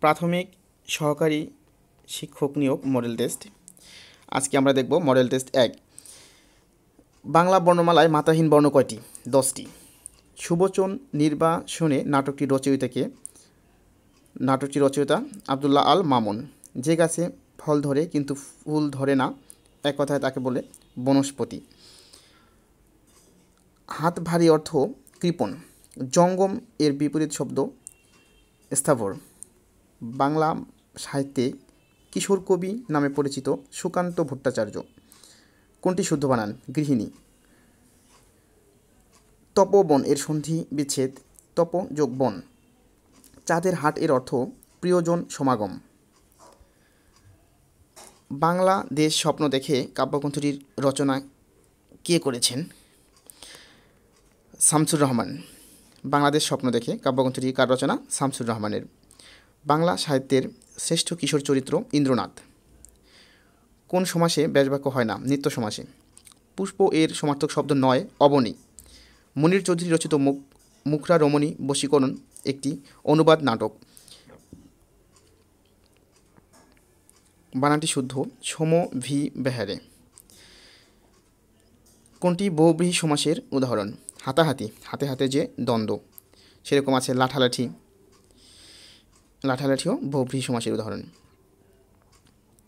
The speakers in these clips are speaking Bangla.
প্রাথমিক সহকারী শিক্ষক নিয়োগ মডেল টেস্ট। আজকে আমরা দেখব মডেল টেস্ট 1। বাংলা বর্ণমালায় মাত্রাহীন বর্ণ কয়টি? 10টি। সুবচন নির্বাসনে নাটকটি রচয়িতাকে? নাটকটি রচয়িতা আব্দুল্লাহ আল মামুন। যে গাছে ফল ধরে কিন্তু ফুল ধরে না, এক কথায় তাকে বলে বনস্পতি। হাত ভারী অর্থ কৃপণ। জঙ্গম এর বিপরীত শব্দ স্থাবর। বাংলা সাহিত্যে কিশোর কবি নামে পরিচিত সুকান্ত ভট্টাচার্য। কোনটি শুদ্ধ বানান? গৃহিণী। তপবন এর সন্ধি বিচ্ছেদ তপ যোগ বন। চাঁদের হাট এর অর্থ প্রিয়জন সমাগম। বাংলাদেশ স্বপ্ন দেখে কাব্যগ্রন্থটির রচনা কে করেছেন? শামসুর রহমান। বাংলাদেশ স্বপ্ন দেখে কাব্যগ্রন্থটি কার রচনা? শামসুর রহমানের। বাংলা সাহিত্যের শ্রেষ্ঠ কিশোর চরিত্র ইন্দ্রনাথ। কোন সমাসে ব্যাসবাক্য হয় না? নিত্য সমাসে। পুষ্প এর সমার্থক শব্দ নয়, অবনী। মুনীর চৌধুরী রচিত মুখরা রমণী বশীকরণ একটি অনুবাদ নাটক। বানানটি শুদ্ধ। সোম ভি বেহারে। কোনটি বহুব্রীহি সমাসের উদাহরণ? হাতাহাতি, হাতে হাতে যে দ্বন্দ্ব, সেরকম আছে লাঠালাঠি। লাঠালাঠিও বহুব্রীহি সমাসের উদাহরণ।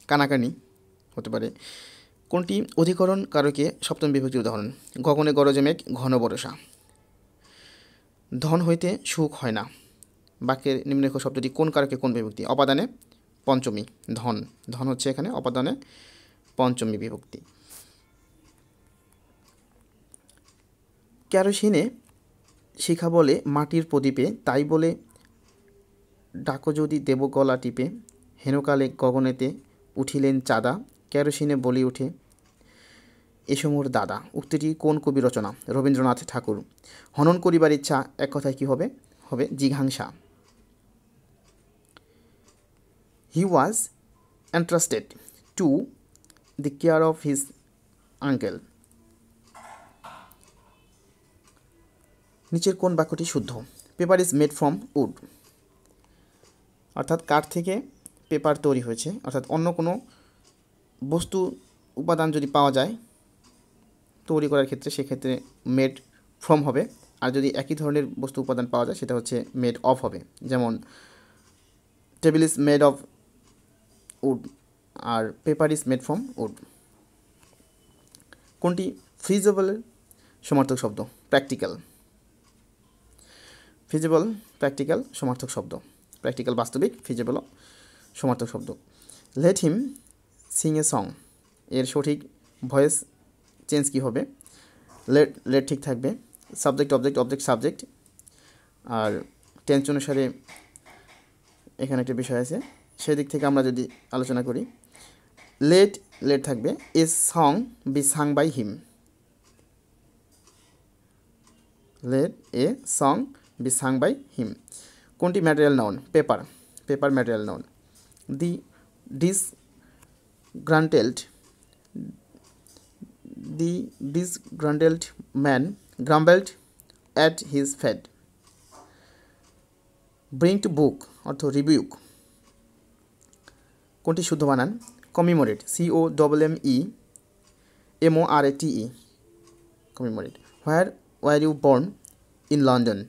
কানাকানি হতে পারে। কোনটি অধিকরণ কারকে সপ্তম বিভক্তির উদাহরণ? গগনে গরজে মেঘ ঘন বরষা। ধন হইতে সুখ হয় না। বাক্যের নিম্নলিখিত শব্দটি কোন কারকে কোন বিভক্তি? অপাদানে পঞ্চমী। ধন, ধন হচ্ছে এখানে অপাদানে পঞ্চমী বিভক্তি। কেরোসিনে শিখা বলে মাটির প্রদীপে, তাই বলে ডাকো যদি দেব গলা টিপে। হেনকালে গগনেতে উঠিলেন চাঁদা, কেরোসিনে বলি উঠে এসো মোর দাদা। উক্তিটি কোন কবি রচনা? রবীন্দ্রনাথ ঠাকুর। হনন করিবার ইচ্ছা, এক কথায় কী হবে? হবে জিঘাংসা। He was entrusted to the care of his uncle. নিচের কোন বাক্যটি শুদ্ধ? Paper is made from wood. অর্থাৎ কাঠ থেকে পেপার তৈরি হয়েছে। অর্থাৎ অন্য কোনো বস্তু উপাদান যদি পাওয়া যায় তৈরি করার ক্ষেত্রে, সেক্ষেত্রে মেড ফ্রম হবে। আর যদি একই ধরনের বস্তু উপাদান পাওয়া যায় সেটা হচ্ছে মেড অফ হবে। যেমন table is made of wood আর paper is made from wood. কোনটি ফিজিবলের সমার্থক শব্দ? প্র্যাকটিক্যাল। ফিজিবল প্র্যাকটিক্যাল সমার্থক শব্দ। প্র্যাকটিক্যাল বাস্তবিক, ফিজিবল সমার্থক শব্দ। Let him Singh a song এর সঠিক ভয়েস চেঞ্জ কী হবে? লেট, লেট ঠিক থাকবে। Subject object, object subject. আর টেন্স অনুসারে এখানে একটা বিষয় আছে, সেদিক থেকে আমরা যদি আলোচনা করি, লেট, লেট থাকবে। A song be sung by him. Let a song be sung by him. কোনটি material noun? Paper. Paper material noun. The disgruntled man grumbled at his fate. Bring to book অর্থ রিবিউক। কোনটি শুদ্ধ বানান? Commemorate, COMMEMORATE, commemorate. Where were you born? In London.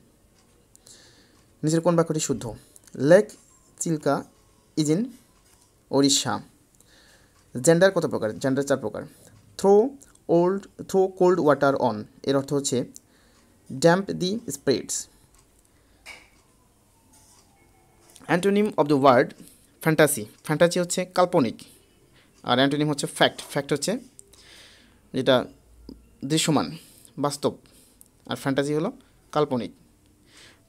নিচের কোন বাক্যটি শুদ্ধ? Lake Chilka is in Odisha. Gender কত প্রকার? জেন্ডার 4 প্রকার। থ্রো কোল্ড ওয়াটার অন এর অর্থ হচ্ছে damp the spirits. Antonym of the word fantasy. Fantasy হচ্ছে কাল্পনিক, আর অ্যান্টোনিম হচ্ছে ফ্যাক্ট। ফ্যাক্ট হচ্ছে যেটা দৃশ্যমান, বাস্তব, আর ফ্যান্টাসি হলো কাল্পনিক।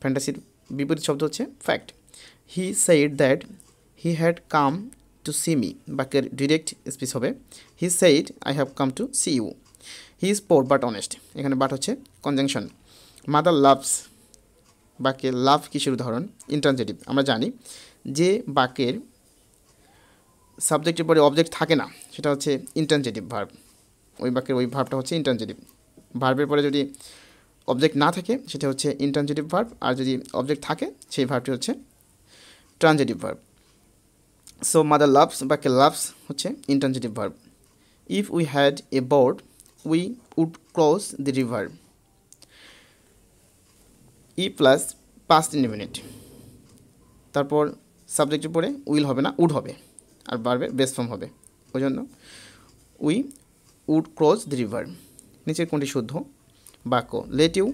ফ্যান্টাসির বিপরীত শব্দ হচ্ছে fact. He said that he had come to see me. বাক্যের ডিরেক্ট স্পিচ হবে he said I have come to see you. He is poor but honest. এখানে বাট হচ্ছে কনজাংশন। Mother loves. বাক্যের লাভ কিসের উদাহরণ? ইন্ট্রানজিটিভ। আমরা জানি যে বাক্যের সাবজেক্টের পরে অবজেক্ট থাকে না, সেটা হচ্ছে ইন্ট্রানজিটিভ ভার্ব। ওই বাক্যের ওই ভার্বটা হচ্ছে ইন্ট্রানজিটিভ। ভার্বের পরে যদি অবজেক্ট না থাকে সেটা হচ্ছে ইন্ট্রানজিটিভ ভার্ব, আর যদি অবজেক্ট থাকে সেই ভার্বটি হচ্ছে transitive verb. So mother loves বাক্যে লাভস হচ্ছে intransitive verb. If we had a boat we would cross the river. If plus past indefinite, তারপর সাবজেক্টের পরে উইল হবে না, উড হবে, আর ভার্বের বেস ফর্ম হবে, ওই জন্য we would cross the river. নিচের কোনটি শুদ্ধ বাক্য? Let you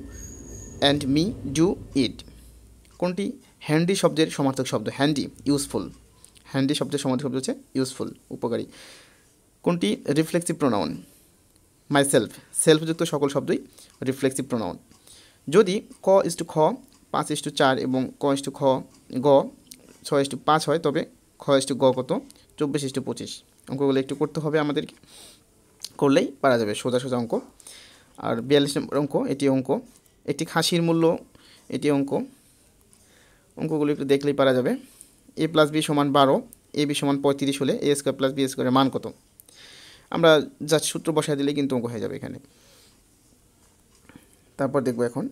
and me do it. কোনটি হ্যান্ডি শব্দের সমার্থক শব্দ? হ্যান্ডি ইউজফুল, হ্যান্ডি শব্দের সমার্থক শব্দ হচ্ছে ইউজফুল, উপকারী। কোনটি রিফ্লেক্সিভ প্রোনাউন? মাই সেলফ, সেলফযুক্ত সকল শব্দই রিফ্লেক্সিভ প্রোনাউন। যদি ক ইস টু খ 5:4 এবং ক ইস টু খ গ 6:5 হয়, তবে খ ইস টু গ কত? 24:25। অঙ্কগুলো একটু করতে হবে আমাদেরকে, করলেই পারা যাবে, সোজা সোজা অঙ্ক। আর 42 নম্বর অঙ্ক, এটি অঙ্ক। একটি খাসির মূল্য, এটি অঙ্ক। অঙ্কগুলো একটু দেখলেই পারা যাবে। a + b = 12, ab = 35 হলে a² + b² এর মান কত? আমরা জাস্ট সূত্র বসায় দিলেই কিন্তু অঙ্ক হয়ে যাবে এখানে। তারপর দেখব এখন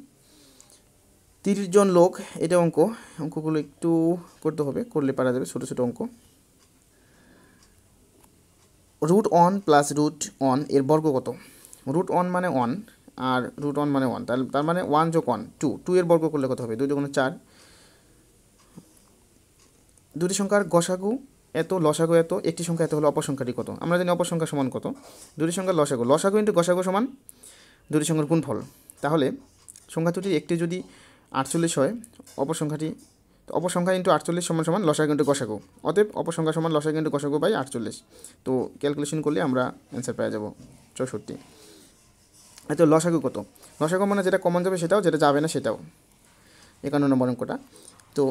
30 জন লোক, এটা অঙ্ক। অঙ্কগুলো একটু করতে হবে, করলে পারা যাবে, ছোটো ছোটো অঙ্ক। √1 + √1 এর বর্গ কত? √1 মানে 1 আর √1 মানে 1, তার মানে 1 + 1 2, 2 এর বর্গ করলে কত হবে? 2 × 4। দুটি সংখ্যার গসাগু এত, লসাগু এত, একটি সংখ্যা এত হলে অপসংখ্যাটি কত? আমরা জানি অপসংখ্যা সমান কত? দুটি সংখ্যার লসাগু, লসাগু ইন্টু গসাগু সমান দুটি সংখ্যার গুণফল। তাহলে সংখ্যা দুটির একটি যদি 48 হয়, অপসংখ্যা ইন্টু 48 সমান লসাগু ইন্টু গসাগু। অতএব অপসংখ্যা সমান লসাগু ইন্টু গসাগু বাই 48। তো ক্যালকুলেশন করলে আমরা অ্যান্সার পেয়ে যাব 64। এত লসাগু কত? লসাগু মানে যেটা কমন যাবে সেটাও, যেটা যাবে না সেটাও। 51 নম্বর অঙ্কটা। তো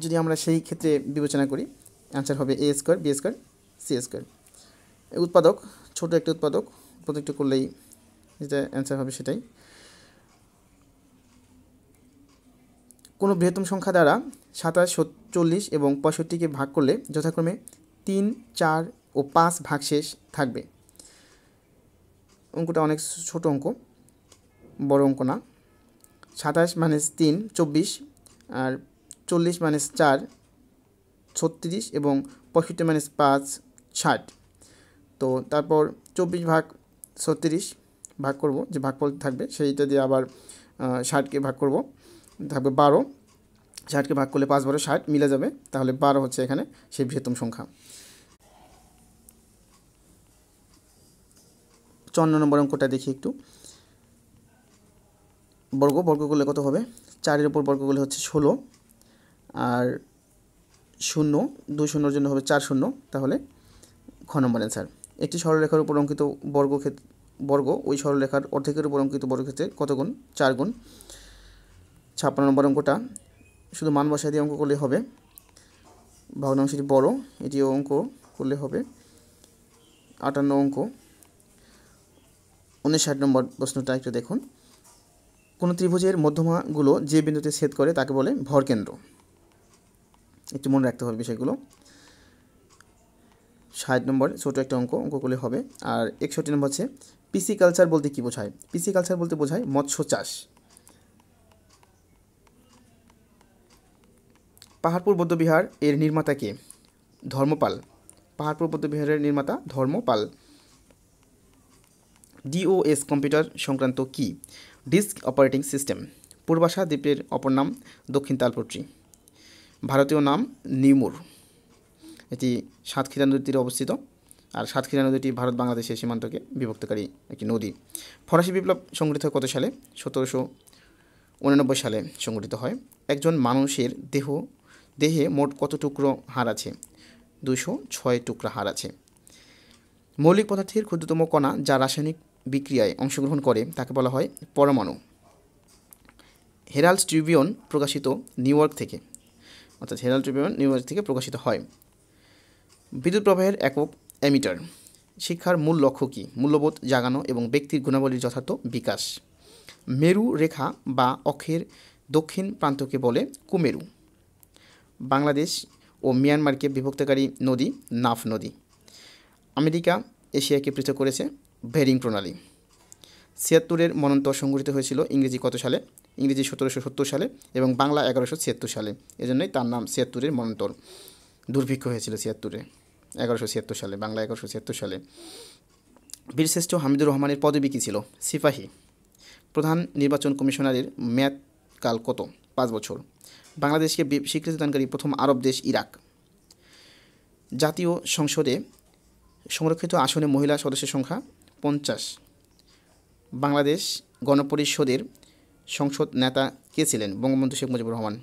যদি আমরা সেই ক্ষেত্রে বিবেচনা করি, অ্যান্সার হবে a² b² c²। উৎপাদক, ছোট একটা উৎপাদক, প্রত্যেকটা করলেই যেটা অ্যান্সার হবে সেটাই। কোনো বৃহত্তম সংখ্যা দ্বারা 27, 40 এবং 65কে ভাগ করলে যথাক্রমে 3, 4 ও 5 ভাগশেষ থাকবে। অঙ্কটা অনেক ছোট অঙ্ক, বড় অঙ্ক না। 27 - 3 24, আর 40 - 4 36 এবং 65 - 5 60। তো তারপর 24 ভাগ 36 ভাগ করব, যে ভাগফল থাকবে সেইটা দিয়ে আবার 60কে ভাগ করব, থাকবে 12। 60কে ভাগ করলে 5 12 60 মিলে যাবে, তাহলে 12 হচ্ছে এখানে সেই বৃহত্তম সংখ্যা। 54 নম্বর অঙ্কটা দেখি একটু। বর্গ করলে কত হবে? 4-এর উপর বর্গ করলে হচ্ছে 16, আর 0 2 শূন্যর জন্য হবে 4 শূন্য, তাহলে খ নম্বর অ্যান্সার। একটি সরলরেখার উপর অঙ্কিত বর্গ ওই সরলরেখার অর্ধেকের উপর অঙ্কিত বর্গক্ষেত্রের কত গুণ? 4 গুণ। 56 নম্বর অঙ্কটা শুধু মান বসায় দিয়ে অঙ্ক করলে হবে। ভগ্নাংশটি বড়, এটিও অঙ্ক করলে হবে। 58 অঙ্ক। 59 নম্বর প্রশ্নটা একটু দেখুন। কোনো ত্রিভুজের মধ্যমাগুলো যে বিন্দুতে ছেদ করে তাকে বলে ভরকেন্দ্র। একটু মনে রাখতে হবে বিষয়গুলো। 60 নম্বর ছোটো একটা অঙ্ক করলে হবে। আর 61 নম্বর হচ্ছে পিসিকালচার বলতে কী বোঝায়? পিসিকালচার বলতে বোঝায় মৎস্য চাষ। পাহাড়পুর বৌদ্ধবিহার এর নির্মাতা কে? ধর্মপাল। পাহাড়পুর বৌদ্ধবিহারের নির্মাতা ধর্মপাল। DOS কম্পিউটার সংক্রান্ত কি? Disk operating system. পূর্বাশা দ্বীপের অপর নাম দক্ষিণ তালপট্রি। ভারতীয় নাম নিমুর। এটি সাতক্ষীরা নদীর তীরে অবস্থিত, আর সাতক্ষীরা নদীটি ভারত বাংলাদেশের সীমান্তকে বিভক্তকারী একটি নদী। ফরাসি বিপ্লব সংঘটিত কত সালে? 1789 সালে সংঘটিত হয়। একজন মানুষের দেহে মোট কত টুকরো হাড় আছে? 206 টুকরা হাড় আছে। মৌলিক পদার্থের ক্ষুদ্রতম কণা যা রাসায়নিক বিক্রিয়ায় অংশগ্রহণ করে তাকে বলা হয় পরমাণু। হেরাল্ড ট্রিবিউন প্রকাশিত নিউ ইয়র্ক থেকে প্রকাশিত হয়। বিদ্যুৎ প্রবাহের একক অ্যামিটার। শিক্ষার মূল লক্ষ্য কী? মূল্যবোধ জাগানো এবং ব্যক্তির গুণাবলীর যথার্থ বিকাশ। মেরু রেখা বা অক্ষের দক্ষিণ প্রান্তকে বলে কুমেরু। বাংলাদেশ ও মিয়ানমারকে বিভক্তকারী নদী নাফ নদী। আমেরিকা এশিয়াকে পৃথক করেছে বেরিং প্রণালী। 76-এর মন্বন্তর সংঘটিত হয়েছিল ইংরেজি কত সালে? ইংরেজি 1770 সালে এবং বাংলা 1176 সালে, এজন্যই তার নাম 76-এর মন্বন্তর। দুর্ভিক্ষ হয়েছিল 76-এ, 1176 সালে, বাংলা 1176 সালে। বীরশ্রেষ্ঠ হামিদুর রহমানের পদবী কী ছিল? সিপাহী। প্রধান নির্বাচন কমিশনারের মেয়াদকাল কত? 5 বছর। বাংলাদেশকে স্বীকৃতিদানকারী প্রথম আরব দেশ ইরাক। জাতীয় সংসদে সংরক্ষিত আসনে মহিলা সদস্যের সংখ্যা 50। বাংলাদেশ গণপরিষদের সংসদ নেতা কে ছিলেন? বঙ্গবন্ধু শেখ মুজিবুর রহমান।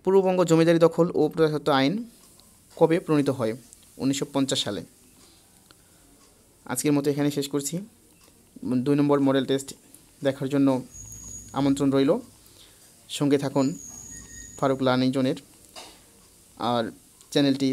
পূর্ববঙ্গ জমিদারি দখল ও প্রজাস্বত্ব আইন কবে প্রণীত হয়? 1950 সালে। আজকের মতো এখানে শেষ করছি। 2 নম্বর মডেল টেস্ট দেখার জন্য আমন্ত্রণ রইল। সঙ্গে থাকুন ফারুক লার্নিং জোনের। আর চ্যানেলটি